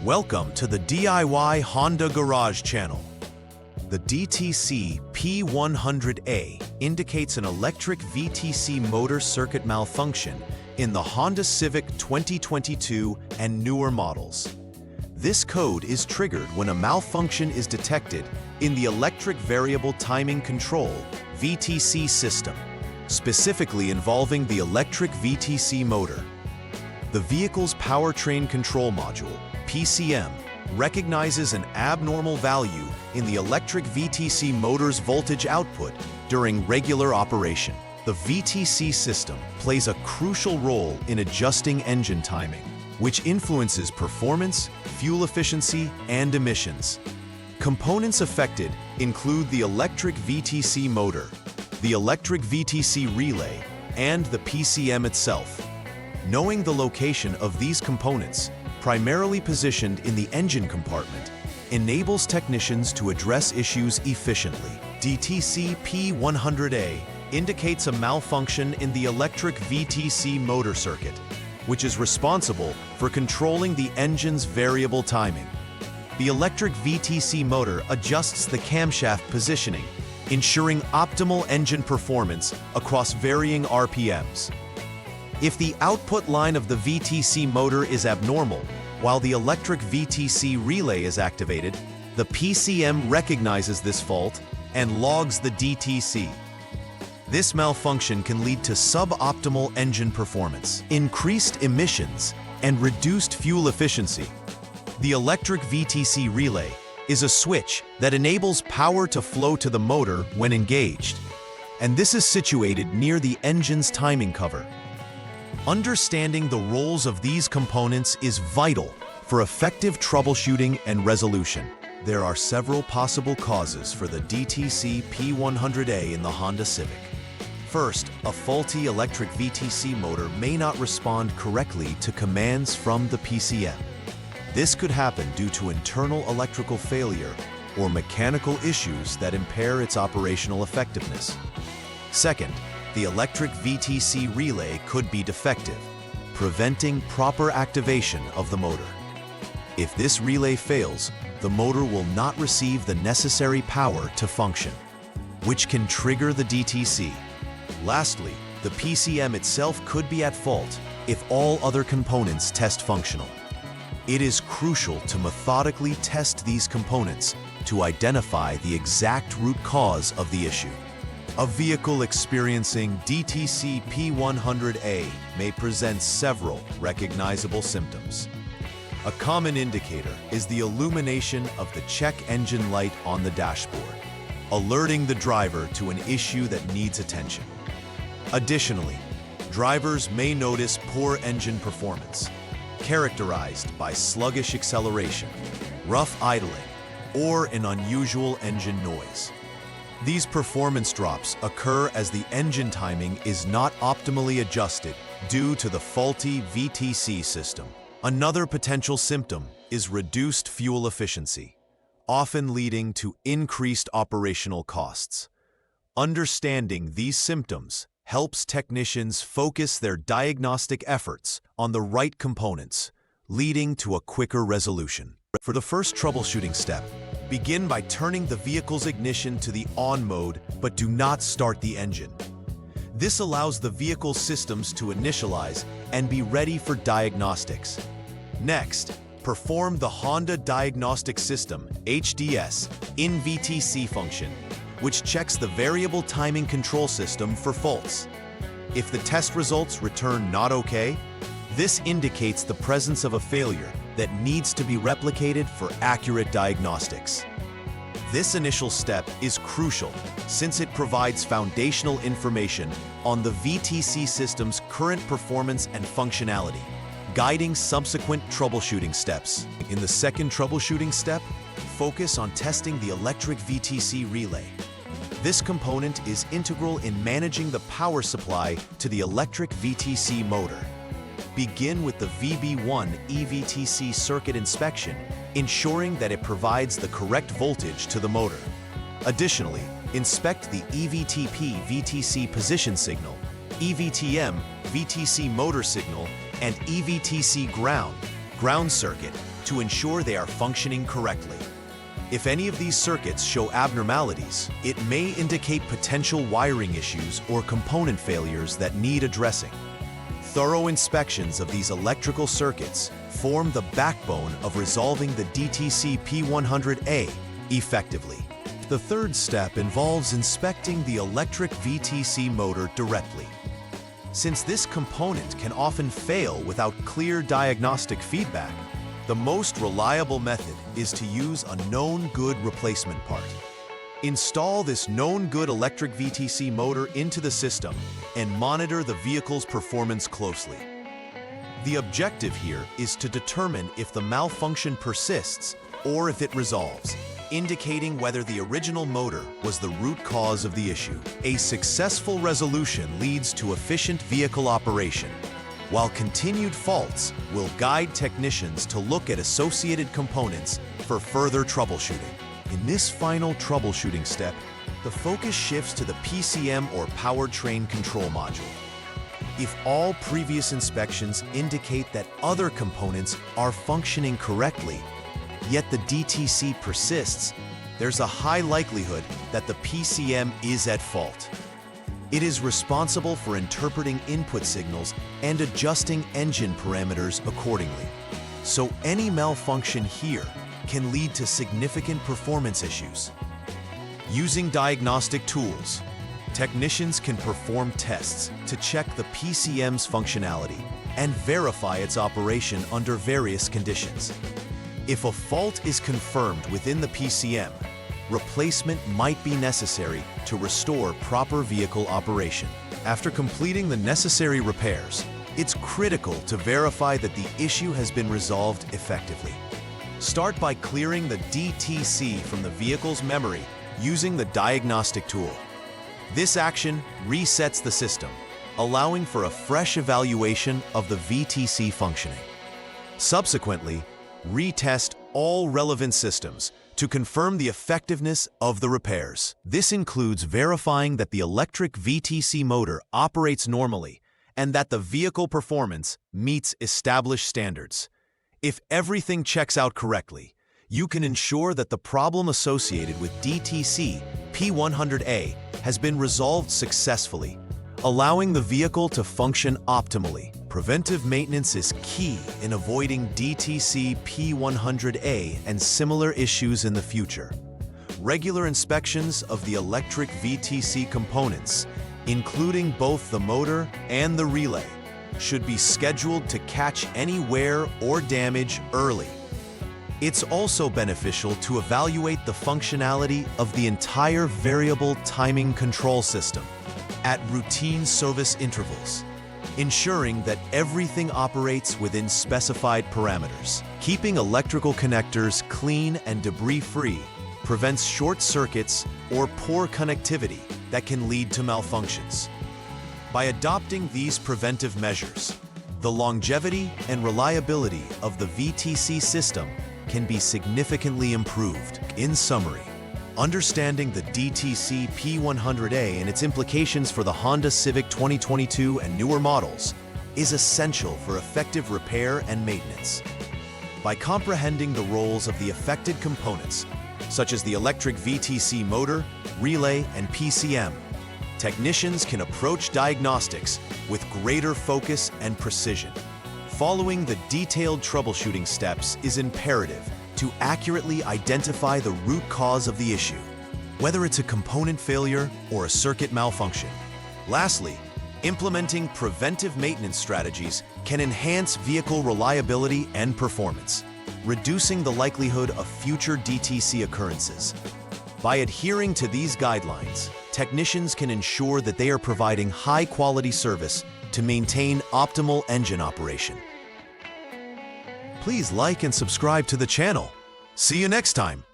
Welcome to the DIY Honda Garage channel. The DTC P100A indicates an electric VTC motor circuit malfunction in the Honda Civic 2022 and newer models. This code is triggered when a malfunction is detected in the electric variable timing control VTC system, specifically involving the electric VTC motor. The vehicle's powertrain control module, PCM, recognizes an abnormal value in the electric VTC motor's voltage output during regular operation. The VTC system plays a crucial role in adjusting engine timing, which influences performance, fuel efficiency, and emissions. Components affected include the electric VTC motor, the electric VTC relay, and the PCM itself. Knowing the location of these components, primarily positioned in the engine compartment, enables technicians to address issues efficiently. DTC P100A indicates a malfunction in the electric VTC motor circuit, which is responsible for controlling the engine's variable timing. The electric VTC motor adjusts the camshaft positioning, ensuring optimal engine performance across varying RPMs. If the output line of the VTC motor is abnormal, while the electric VTC relay is activated, the PCM recognizes this fault and logs the DTC. This malfunction can lead to suboptimal engine performance, increased emissions, and reduced fuel efficiency. The electric VTC relay is a switch that enables power to flow to the motor when engaged, and this is situated near the engine's timing cover. Understanding the roles of these components is vital for effective troubleshooting and resolution. There are several possible causes for the DTC P100A in the Honda Civic. First, a faulty electric VTC motor may not respond correctly to commands from the PCM. This could happen due to internal electrical failure or mechanical issues that impair its operational effectiveness. Second, the electric VTC relay could be defective, preventing proper activation of the motor. If this relay fails, the motor will not receive the necessary power to function, which can trigger the DTC. Lastly, the PCM itself could be at fault if all other components test functional. It is crucial to methodically test these components to identify the exact root cause of the issue. A vehicle experiencing DTC P100A may present several recognizable symptoms. A common indicator is the illumination of the check engine light on the dashboard, alerting the driver to an issue that needs attention. Additionally, drivers may notice poor engine performance, characterized by sluggish acceleration, rough idling, or an unusual engine noise. These performance drops occur as the engine timing is not optimally adjusted due to the faulty VTC system. Another potential symptom is reduced fuel efficiency, often leading to increased operational costs. Understanding these symptoms helps technicians focus their diagnostic efforts on the right components, leading to a quicker resolution. For the first troubleshooting step, begin by turning the vehicle's ignition to the on mode, but do not start the engine. This allows the vehicle's systems to initialize and be ready for diagnostics. Next, perform the Honda Diagnostic System (HDS) in VTC function, which checks the variable timing control system for faults. If the test results return not okay, this indicates the presence of a failure that needs to be replicated for accurate diagnostics. This initial step is crucial since it provides foundational information on the VTC system's current performance and functionality, guiding subsequent troubleshooting steps. In the second troubleshooting step, focus on testing the electric VTC relay. This component is integral in managing the power supply to the electric VTC motor. Begin with the VB1 EVTC circuit inspection, ensuring that it provides the correct voltage to the motor. Additionally, inspect the EVTP VTC position signal, EVTM VTC motor signal, and EVTC ground circuit to ensure they are functioning correctly. If any of these circuits show abnormalities, it may indicate potential wiring issues or component failures that need addressing. Thorough inspections of these electrical circuits form the backbone of resolving the DTC P100A effectively. The third step involves inspecting the electric VTC motor directly. Since this component can often fail without clear diagnostic feedback, the most reliable method is to use a known good replacement part. Install this known good electric VTC motor into the system and monitor the vehicle's performance closely. The objective here is to determine if the malfunction persists or if it resolves, indicating whether the original motor was the root cause of the issue. A successful resolution leads to efficient vehicle operation, while continued faults will guide technicians to look at associated components for further troubleshooting. In this final troubleshooting step, the focus shifts to the PCM or powertrain control module. If all previous inspections indicate that other components are functioning correctly, yet the DTC persists, there's a high likelihood that the PCM is at fault. It is responsible for interpreting input signals and adjusting engine parameters accordingly. So any malfunction here can lead to significant performance issues. Using diagnostic tools, technicians can perform tests to check the PCM's functionality and verify its operation under various conditions. If a fault is confirmed within the PCM, replacement might be necessary to restore proper vehicle operation. After completing the necessary repairs, it's critical to verify that the issue has been resolved effectively. Start by clearing the DTC from the vehicle's memory using the diagnostic tool. This action resets the system, allowing for a fresh evaluation of the VTC functioning. Subsequently, retest all relevant systems to confirm the effectiveness of the repairs. This includes verifying that the electric VTC motor operates normally and that the vehicle performance meets established standards. If everything checks out correctly, you can ensure that the problem associated with DTC P100A has been resolved successfully, allowing the vehicle to function optimally. Preventive maintenance is key in avoiding DTC P100A and similar issues in the future. Regular inspections of the electric VTC components, including both the motor and the relay, should be scheduled to catch any wear or damage early. It's also beneficial to evaluate the functionality of the entire variable timing control system at routine service intervals, ensuring that everything operates within specified parameters. Keeping electrical connectors clean and debris-free prevents short circuits or poor connectivity that can lead to malfunctions. By adopting these preventive measures, the longevity and reliability of the VTC system can be significantly improved. In summary, understanding the DTC P100A and its implications for the Honda Civic 2022 and newer models is essential for effective repair and maintenance. By comprehending the roles of the affected components, such as the electric VTC motor, relay, and PCM, technicians can approach diagnostics with greater focus and precision. Following the detailed troubleshooting steps is imperative to accurately identify the root cause of the issue, whether it's a component failure or a circuit malfunction. Lastly, implementing preventive maintenance strategies can enhance vehicle reliability and performance, reducing the likelihood of future DTC occurrences. By adhering to these guidelines, technicians can ensure that they are providing high-quality service to maintain optimal engine operation. Please like and subscribe to the channel. See you next time.